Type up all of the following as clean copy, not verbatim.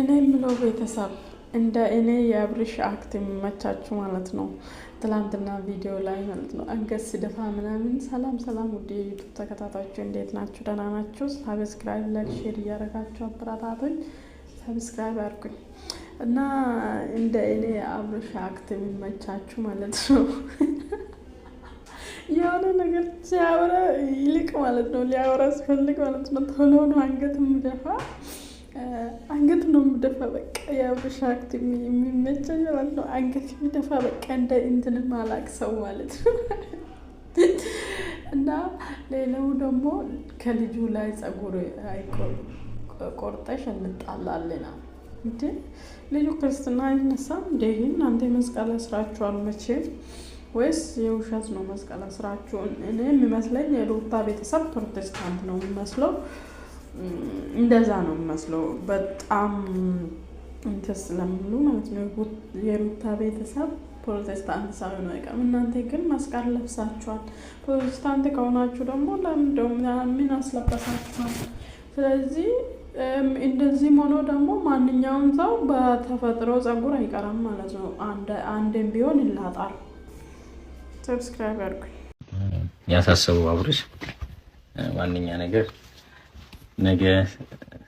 እኔ የምለው ቤተሰብ እንደ እኔ የአብርሽ አክት የሚመቻችሁ ማለት ነው። ትላንትና ቪዲዮ ላይ ማለት ነው አንገት ሲደፋ ምናምን። ሰላም ሰላም፣ ውድ የዩቱብ ተከታታዮች እንዴት ናችሁ? ደህና ናችሁ? ሰብስክራይብ፣ ላይክ፣ ሼር እያደረጋችሁ አበረታቱኝ። ሰብስክራይብ አድርጉኝ እና እንደ እኔ የአብርሽ አክት የሚመቻችሁ ማለት ነው። የሆነ ነገር ሲያወራ ይልቅ ማለት ነው ሊያወራ ሲፈልግ ማለት ነው ቶሎ ነው አንገት የምደፋ አንገት ነው የምደፋ። በቃ የአብርሽ አክት የሚመቸኝ ማለት ነው አንገት የሚደፋ በቃ እንደ እንትን ማላቅ ሰው ማለት ነው። እና ሌላው ደግሞ ከልጁ ላይ ጸጉር ቆርጠሽ እንጣላለና እንዴ ልጁ ክርስትና አይነሳም እንዴ? እናንተ መስቀል ስራችኋል መቼም ወይስ የውሸት ነው መስቀል ስራችሁን? እኔ የሚመስለኝ የሩታ ቤተሰብ ፕሮቴስታንት ነው የሚመስለው። እንደዛ ነው የሚመስለው በጣም እንትን ስለሚሉ ማለት ነው። የሩታ ቤተሰብ ፕሮቴስታንት ሳይሆን አይቀርም። እናንተ ግን መስቀል ለብሳችኋል። ፕሮቴስታንት ከሆናችሁ ደግሞ ምን አስለበሳችኋል? ስለዚህ እንደዚህ ሆኖ ደግሞ ማንኛውም ሰው በተፈጥሮ ጸጉር አይቀርም ማለት ነው። አንድም ቢሆን ይላጣል። ሰብስክራይብ አድርጉኝ። ያሳሰበው አብርሽ ዋነኛ ነገር ነገ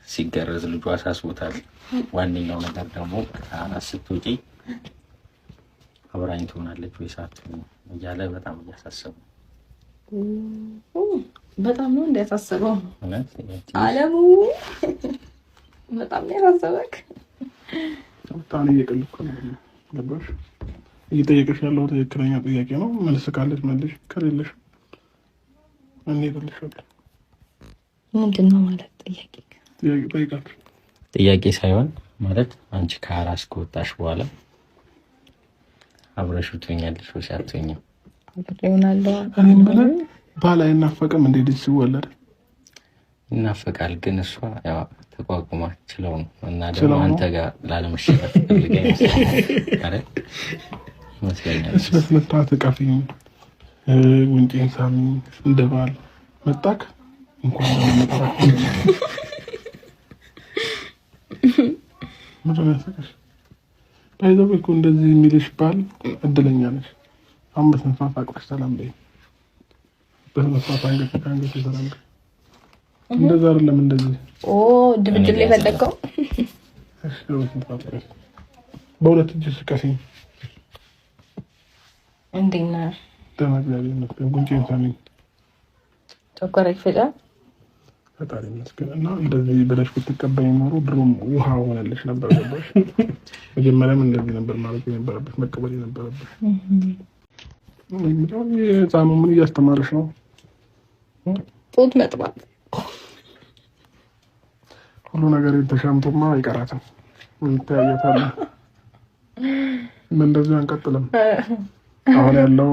ሲገረዝ ልጁ አሳስቦታል። ዋነኛው ነገር ደግሞ ስትወጪ አብራኝ ትሆናለች ወይ ሳትሆን እያለ በጣም እያሳሰበው በጣም ነው እንዲያሳስበው አለሙ በጣም ነው ያሳሰበክ። በጣም እየቀለድኩ ነው ገባሽ? እየጠየቀሽ ያለው ትክክለኛ ጥያቄ ነው። መልስ ካለሽ መልሽ፣ ከሌለሽ እኔ እልልሻለሁ። ምንድን ነው ማለት ጥያቄ ጠይቃለሁ። ጥያቄ ሳይሆን ማለት አንቺ ከአራስ ከወጣሽ በኋላ አብረሽ ትሆኛለሽ ወይ አትሆኝም? ይሆናለሁ። ባል አይናፈቅም እንዴ? ልጅ ሲወለድ ይናፈቃል። ግን እሷ ያው ተቋቁማ ችለው ነው እና ደግሞ አንተ ጋር ላለመሸነፍ ፈልጋ ይመስላል ይመስለኛል። በስመጣት ቀፊኝ ጉንጬን ሳሚኝ እንደ ባል መጣክ እንኳን ለመጣራክ ምንድን ነው ያሰቀሽ? ባይዘው እኮ እንደዚህ የሚልሽ ባል እድለኛ ነሽ። አምስት ሰዓት አቅፈሽ ሰላም በይ። በስመጣት አንገት ሰላም በይ። እንደዛ አይደለም እንደዚህ ድብድብ ላይ ፈለከው። እሺ በሁለት እጅ ስቀፊኝ እንዴና ተናግረኝ ነው ጉንጬን ሳሚኝ ተቆረጥ ፈጣ ፈጣሪ ይመስገን። እና እንደዚህ ብለሽ ብትቀበይ ኖሮ ድሮም ውሃ ሆነልሽ ነበር ገባሽ? መጀመሪያም እንደዚህ ነበር ማለት የነበረብሽ መቀበል የነበረብሽ። የህፃኑ ምን እያስተማረሽ ነው? ጡት መጥባት ሁሉ ነገር ተሻምቶማ አይቀራትም። እንታያየታለን። እንደዚህ አንቀጥልም። አሁን ያለው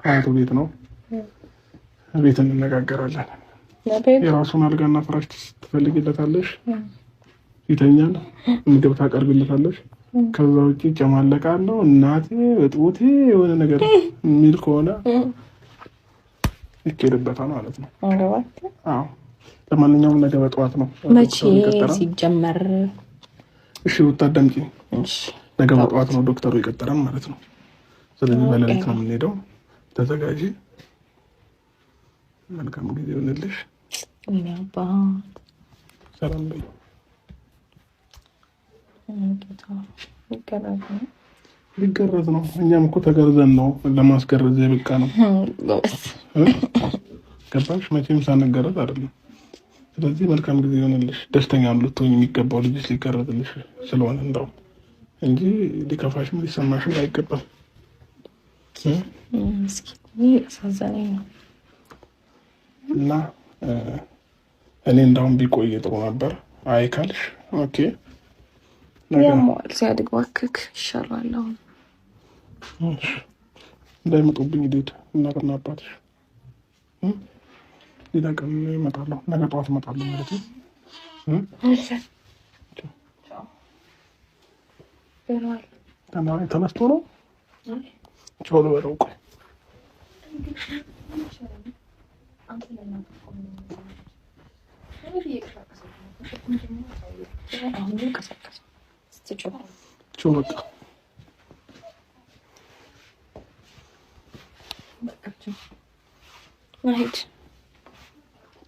አያቱ ቤት ነው። ቤት እንነጋገራለን። የራሱን አልጋና ፍራሽ ትፈልጊለታለሽ፣ ይተኛል፣ ምግብ ታቀርቢለታለሽ። ከዛ ውጪ ጨማለቃለሁ እናቴ በጡቴ የሆነ ነገር የሚል ከሆነ ይኬድበታል ማለት ነው። አዎ ለማንኛውም ነገ በጠዋት ነው መቼ ሲጀመር? እሺ ወጣደምጪ። ነገ በጠዋት ነው ዶክተሩ ይቀጠራል ማለት ነው። ስለዚህ በሌሊት ነው የምንሄደው። ተዘጋጂ። መልካም ጊዜ ይሁንልሽ። ሰላም በይ። ሊገረዝ ነው። እኛም እኮ ተገርዘን ነው ለማስገረዝ የበቃ ነው። ገባሽ? መቼም ሳንገረዝ አይደለም። ስለዚህ መልካም ጊዜ ይሁንልሽ። ደስተኛ ልትሆኝ የሚገባው ልጅ ሊገረዝልሽ ስለሆነ እንደው እንጂ ሊከፋሽም ሊሰማሽም አይገባም። አሳዛኝ ነው እና እኔ እንዳውም ቢቆይ ጥሩ ነበር። አይ ካልሽ ኦኬ። ያሟል ሲያድግ እባክህ ይሻላል። አሁን እንዳይመጡብኝ ዴት እናትና አባትሽ ሌላ ቀን እመጣለሁ። ነገ ጠዋት እመጣለሁ ማለት ነው። ተነስቶ ነው ቻው ልበለው። ቆይ አሁን ቾ በቃ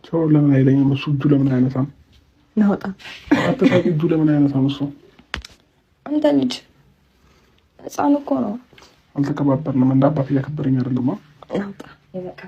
ቾ ለምን አይለኝም? እሱ እጁ ለምን አይነሳም? ናውጣ አትሳቂ። እጁ ለምን አይነሳም? እሱ አንተ ልጅ ህፃን እኮ ነው። አልተከባበርንም። እንደ አባት እያከበረኝ አይደለም። ናውጣ ይበቃ።